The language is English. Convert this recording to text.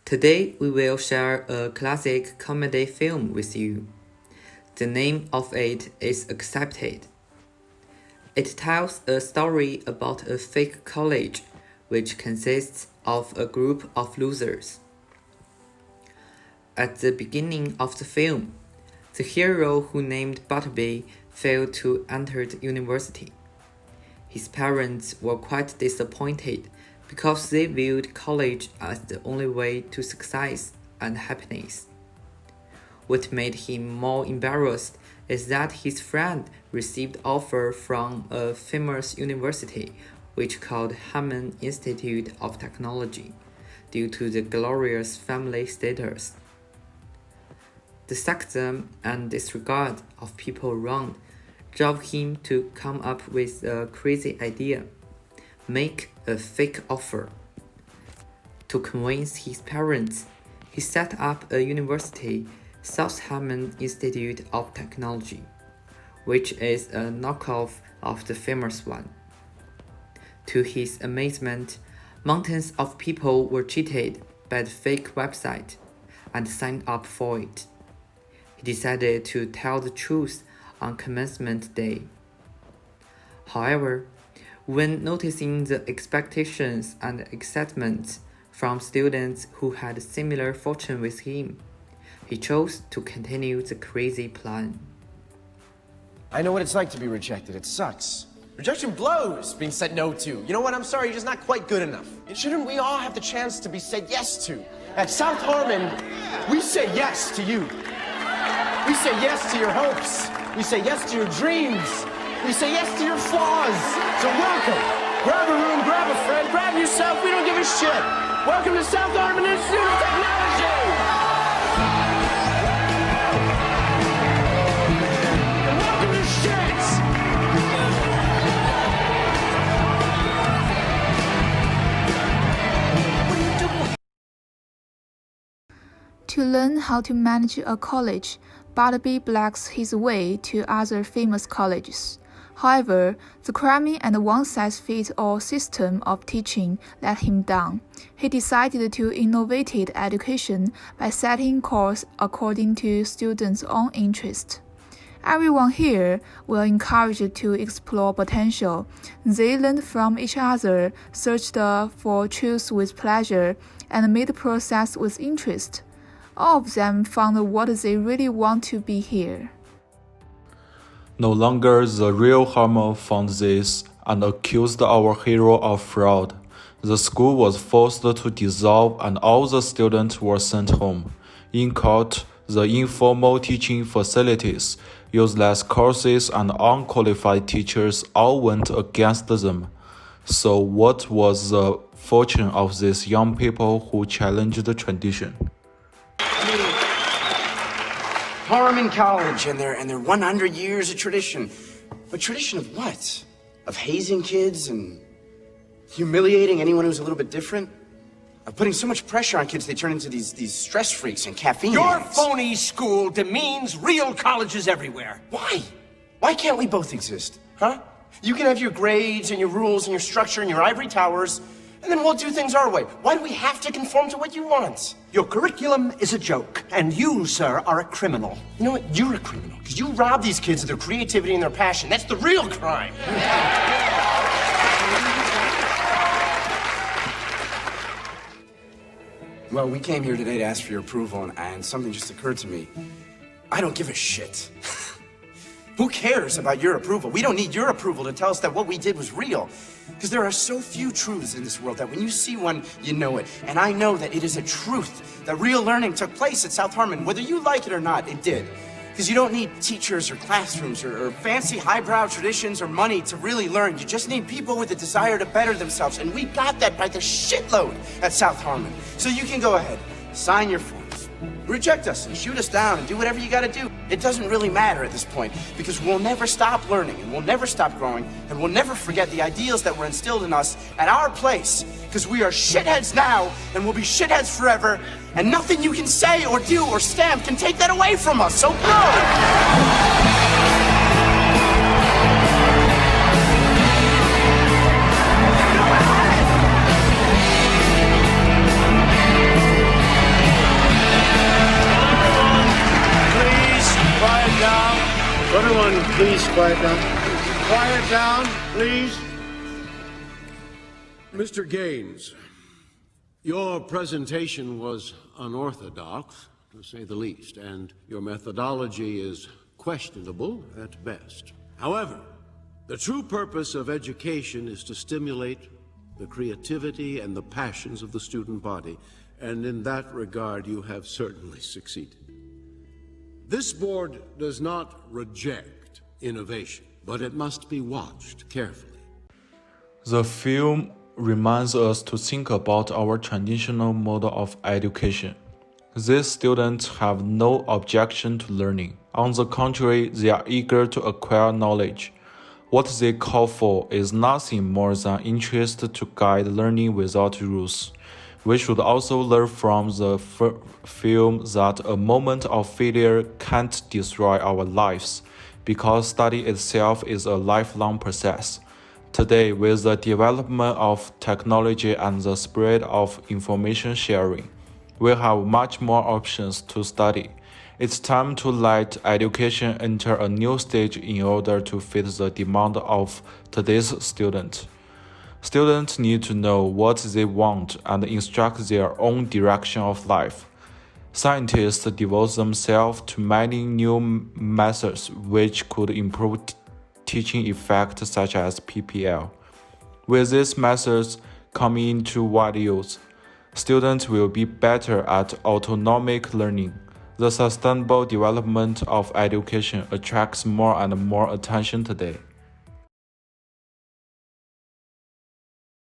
Today we will share a classic comedy film with you. The name of it is Accepted. It tells a story about a fake college which consists of a group of losers. At the beginning of the film, the hero who named Butterby failed to enter the university. His parents were quite disappointed because they viewed college as the only way to success and happiness. What made him more embarrassed is that his friend received offer from a famous university which called Harman Institute of Technology due to the glorious family status. The sexism and disregard of people around drove him to come up with a crazy idea: make a fake offer. To convince his parents, he set up a university, South Harman Institute of Technology, which is a knockoff of the famous one. To his amazement, mountains of people were cheated by the fake website and signed up for it. He decided to tell the truth on commencement day. However, when noticing the expectations and excitement from students who had similar fortune with him, he chose to continue the crazy plan. I know what it's like to be rejected. It sucks. Rejection blows, being said no to. You know what? I'm sorry, you're just not quite good enough. And shouldn't we all have the chance to be said yes to? At South Harman, we say yes to you. We say yes to your hopes. We say yes to your dreams. We say yes to your flaws. So welcome. Grab a room, grab a friend, grab yourself. We don't give a shit. Welcome to South Harman Institute of Technology. And welcome to shit. To learn how to manage a college, Butterby blacks his way to other famous colleges. However, the cramming and one-size-fits-all system of teaching let him down. He decided to innovate education by setting courses according to students' own interest. Everyone here were encouraged to explore potential. They learned from each other, searched for truth with pleasure, and made progress with interest. All of them found what they really want to be here. No longer the real Harman found this and accused our hero of fraud. The school was forced to dissolve and all the students were sent home. In court, the informal teaching facilities, useless courses, and unqualified teachers all went against them. So what was the fortune of these young people who challenged the tradition? Harman College and their 100 years of tradition. But tradition of what? Of hazing kids and humiliating anyone who's a little bit different? Of putting so much pressure on kids they turn into these stress freaks and caffeine Your addicts. phony school demeans real colleges everywhere. Why? Why can't we both exist? Huh? You can have your grades and your rules and your structure and your ivory towers, and then we'll do things our way. Why do we have to conform to what you want? Your curriculum is a joke, and you, sir, are a criminal. You know what? You're a criminal, because you rob these kids of their creativity and their passion. That's the real crime. Well, we came here today to ask for your approval, and something just occurred to me. I don't give a shit. Who cares about your approval? We don't need your approval to tell us that what we did was real. Because there are so few truths in this world that when you see one, you know it. And I know that it is a truth that real learning took place at South Harman. Whether you like it or not, it did. Because you don't need teachers or classrooms or fancy highbrow traditions or money to really learn. You just need people with a desire to better themselves. And we got that by the shitload at South Harman. So you can go ahead, sign your forms, reject us and shoot us down and do whatever you gotta do. It doesn't really matter at this point because we'll never stop learning and we'll never stop growing and we'll never forget the ideals that were instilled in us at our place because we are shitheads now and we'll be shitheads forever and nothing you can say or do or stamp can take that away from us. So go! Everyone, please quiet down. Quiet down, please. Mr. Gaines, your presentation was unorthodox, to say the least, and your methodology is questionable at best. However, the true purpose of education is to stimulate the creativity and the passions of the student body, and in that regard, you have certainly succeeded. This board does not reject innovation, but it must be watched carefully. The film reminds us to think about our traditional model of education. These students have no objection to learning. On the contrary, they are eager to acquire knowledge. What they call for is nothing more than interest to guide learning without rules. We should also learn from the film that a moment of failure can't destroy our lives, because study itself is a lifelong process. Today, with the development of technology and the spread of information sharing, we have much more options to study. It's time to let education enter a new stage in order to fit the demand of today's students. Students need to know what they want and instruct their own direction of life. Scientists devote themselves to many new methods which could improve teaching effect, such as PBL. With these methods coming into wide use, students will be better at autonomic learning. The sustainable development of education attracts more and more attention today.